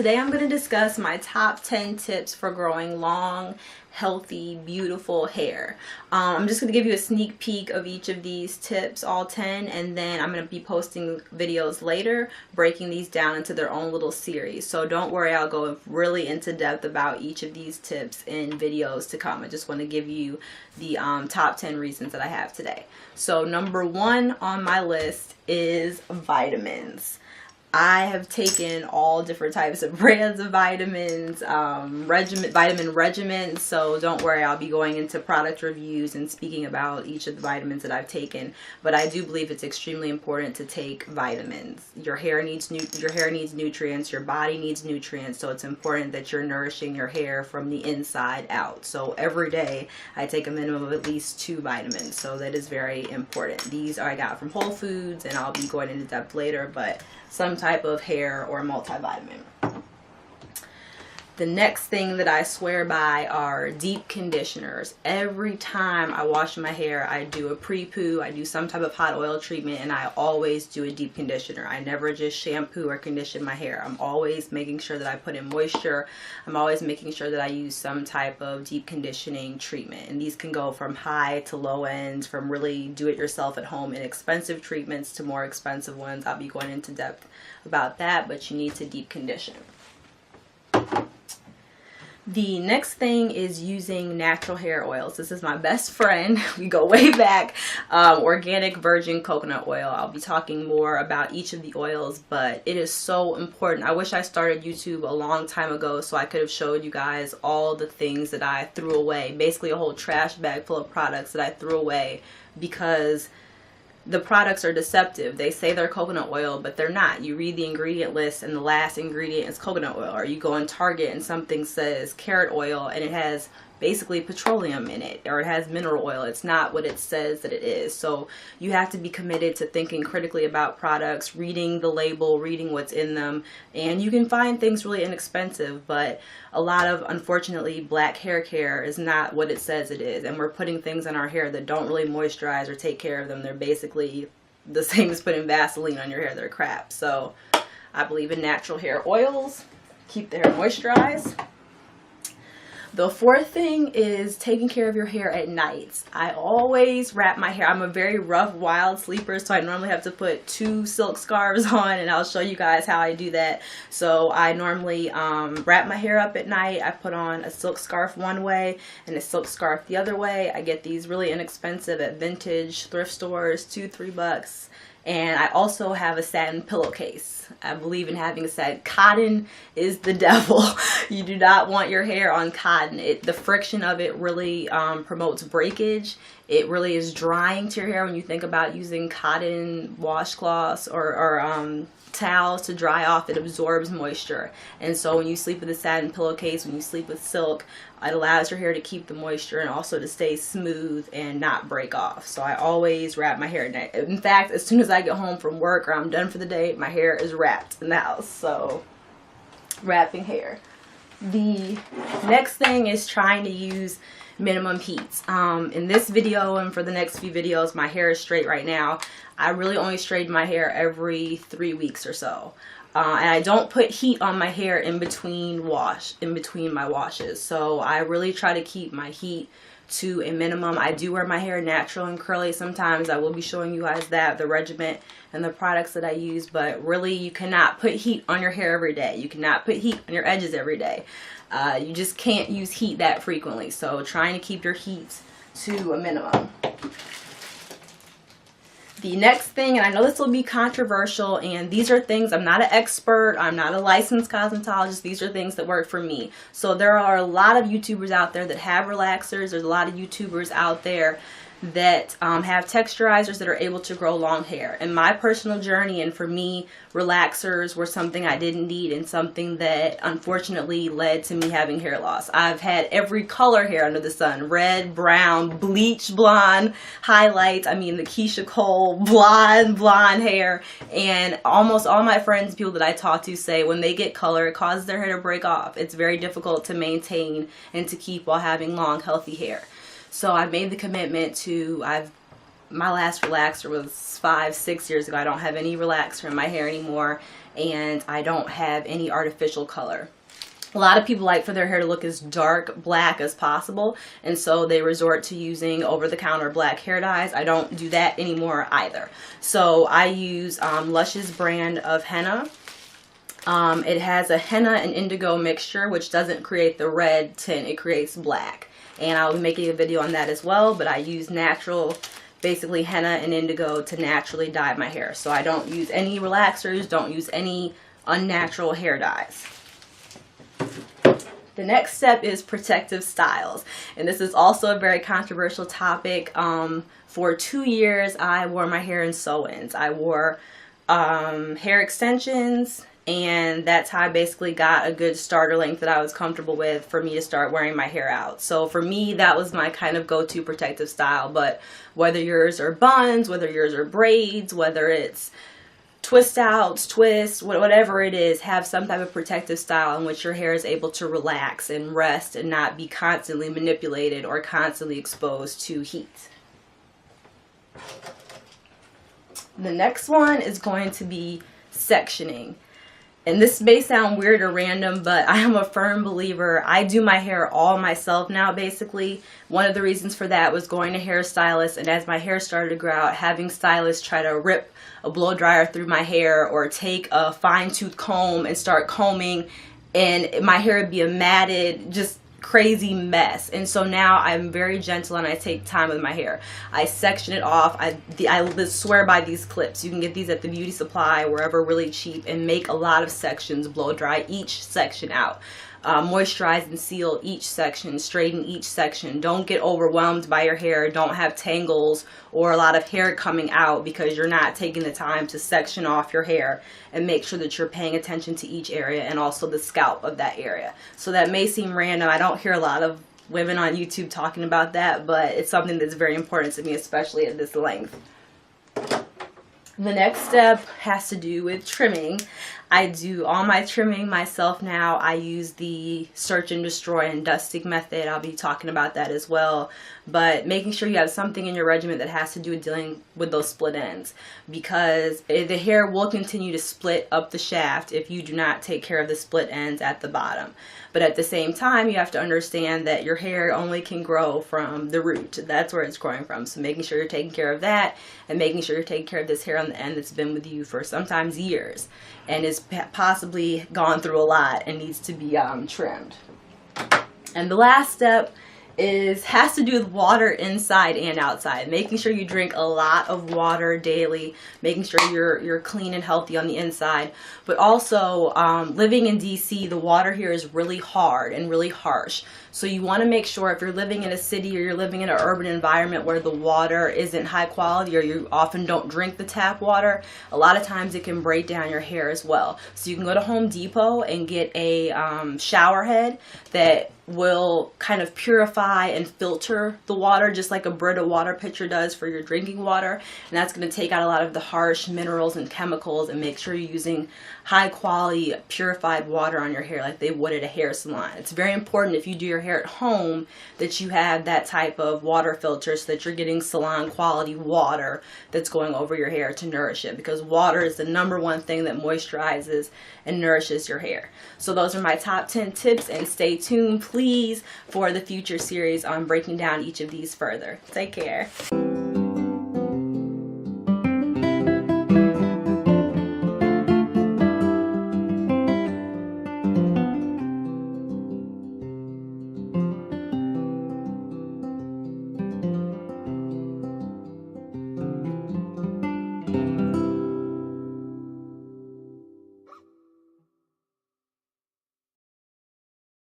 today I'm going to discuss my top 10 tips for growing long, healthy, beautiful hair. I'm just going to give you a sneak peek of each of these tips, all 10, and then I'm going to be posting videos later breaking these down into their own little series. So don't worry, I'll go really into depth about each of these tips in videos to come. I just want to give you the top 10 reasons that I have today. So number 1 on my list is vitamins. I have taken all different types of brands of vitamins, vitamin regimens, so don't worry, I'll be going into product reviews and speaking about each of the vitamins that I've taken. But I do believe it's extremely important to take vitamins. Your hair needs nutrients, your body needs nutrients, so it's important that you're nourishing your hair from the inside out. So every day I take a minimum of at least 2 vitamins, so that is very important. These I got from Whole Foods, and I'll be going into depth later, but some type of hair or multivitamin. The next thing that I swear by are deep conditioners. Every time I wash my hair, I do a pre-poo, I do some type of hot oil treatment, and I always do a deep conditioner. I never just shampoo or condition my hair. I'm always making sure that I put in moisture. I'm always making sure that I use some type of deep conditioning treatment. And these can go from high to low end, from really do-it-yourself at home inexpensive treatments to more expensive ones. I'll be going into depth about that, but you need to deep condition. The next thing is using natural hair oils. This is my best friend. We go way back. Organic virgin coconut oil. I'll be talking more about each of the oils, but it is so important. I wish I started YouTube a long time ago so I could have showed you guys all the things that I threw away. Basically a whole trash bag full of products that I threw away because the products are deceptive. They say they're coconut oil, but they're not. You read the ingredient list and the last ingredient is coconut oil. Or you go on Target and something says carrot oil and it has basically petroleum in it, or it has mineral oil. It's not what it says that it is. So you have to be committed to thinking critically about products, reading the label, reading what's in them. And you can find things really inexpensive, but a lot of, unfortunately, black hair care is not what it says it is. And we're putting things in our hair that don't really moisturize or take care of them. They're basically the same as putting Vaseline on your hair. They're crap. So I believe in natural hair oils. Keep the hair moisturized. The fourth thing is taking care of your hair at night. I always wrap my hair. I'm a very rough, wild sleeper, so I normally have to put 2 silk scarves on, and I'll show you guys how I do that. So I normally wrap my hair up at night. I put on a silk scarf one way and a silk scarf the other way. I get these really inexpensive at vintage thrift stores, $2-3. And I also have a satin pillowcase. I believe in having a satin. Cotton is the devil. You do not want your hair on cotton. The friction of it really promotes breakage. It really is drying to your hair when you think about using cotton washcloths or towels to dry off. It absorbs moisture, and so when you sleep with a satin pillowcase, when you sleep with silk, it allows your hair to keep the moisture and also to stay smooth and not break off. So I always wrap my hair at night. In fact, as soon as I get home from work or I'm done for the day, my hair is wrapped in the house. So wrapping hair. The next thing is trying to use minimum heat. In this video and for the next few videos, my hair is straight right now. I really only straighten my hair every 3 weeks or so. And I don't put heat on my hair in between my washes. So I really try to keep my heat to a minimum. I do wear my hair natural and curly sometimes. I will be showing you guys that, the regimen and the products that I use, but really you cannot put heat on your hair every day. You cannot put heat on your edges every day. You just can't use heat that frequently. So trying to keep your heat to a minimum. The next thing, and I know this will be controversial, and these are things, I'm not an expert, I'm not a licensed cosmetologist, these are things that work for me. So there are a lot of YouTubers out there that have relaxers. There's a lot of YouTubers out there that have texturizers that are able to grow long hair. In my personal journey, and for me, relaxers were something I didn't need and something that unfortunately led to me having hair loss. I've had every color hair under the sun: red, brown, bleach blonde, highlights. I mean, the Keisha Cole blonde hair. And almost all my friends, people that I talk to, say when they get color, it causes their hair to break off. It's very difficult to maintain and to keep while having long, healthy hair. So I made the commitment to, my last relaxer was 5-6 years ago. I don't have any relaxer in my hair anymore. and I don't have any artificial color. A lot of people like for their hair to look as dark black as possible, and so they resort to using over-the-counter black hair dyes. I don't do that anymore either. So I use Lush's brand of henna. It has a henna and indigo mixture, which doesn't create the red tint, it creates black. And I'll be making a video on that as well, but I use natural, basically henna and indigo to naturally dye my hair. So I don't use any relaxers, don't use any unnatural hair dyes. The next step is protective styles, and this is also a very controversial topic. For 2 years I wore my hair in sew-ins. I wore hair extensions, and that's how I basically got a good starter length that I was comfortable with for me to start wearing my hair out. So for me, that was my kind of go-to protective style. But whether yours are buns, whether yours are braids, whether it's twist outs, twists, whatever it is, have some type of protective style in which your hair is able to relax and rest and not be constantly manipulated or constantly exposed to heat. The next one is going to be sectioning. And this may sound weird or random, but I am a firm believer. I do my hair all myself now, basically. One of the reasons for that was going to hairstylists, and as my hair started to grow out, having stylists try to rip a blow dryer through my hair or take a fine-tooth comb and start combing, and my hair would be a matted, just crazy mess. And so now I'm very gentle and I take time with my hair. I section it off. I swear by these clips. You can get these at the beauty supply, wherever, really cheap, and make a lot of sections, blow dry each section out. Moisturize and seal each section, straighten each section. Don't get overwhelmed by your hair. Don't have tangles or a lot of hair coming out because you're not taking the time to section off your hair, and make sure that you're paying attention to each area and also the scalp of that area. So that may seem random. I don't hear a lot of women on YouTube talking about that, but it's something that's very important to me, especially at this length. The next step has to do with trimming. I do all my trimming myself now. I use the search and destroy and dusting method. I'll be talking about that as well. But making sure you have something in your regimen that has to do with dealing with those split ends, because the hair will continue to split up the shaft if you do not take care of the split ends at the bottom. But at the same time, you have to understand that your hair only can grow from the root. That's where it's growing from. So making sure you're taking care of that, and making sure you're taking care of this hair on the end that's been with you for sometimes years and is possibly gone through a lot and needs to be trimmed. And the last step has to do with water inside and outside. Making sure you drink a lot of water daily, making sure you're clean and healthy on the inside. But also, living in DC, the water here is really hard and really harsh. So you want to make sure, if you're living in a city or you're living in an urban environment where the water isn't high quality, or you often don't drink the tap water, a lot of times it can break down your hair as well. So you can go to Home Depot and get a shower head that will kind of purify and filter the water, just like a Brita water pitcher does for your drinking water. And that's going to take out a lot of the harsh minerals and chemicals and make sure you're using high quality purified water on your hair like they would at a hair salon. It's very important, if you do your hair at home, that you have that type of water filter so that you're getting salon quality water that's going over your hair to nourish it, because water is the #1 thing that moisturizes and nourishes your hair. So those are my top 10 tips, and stay tuned please for the future series on breaking down each of these further. Take care.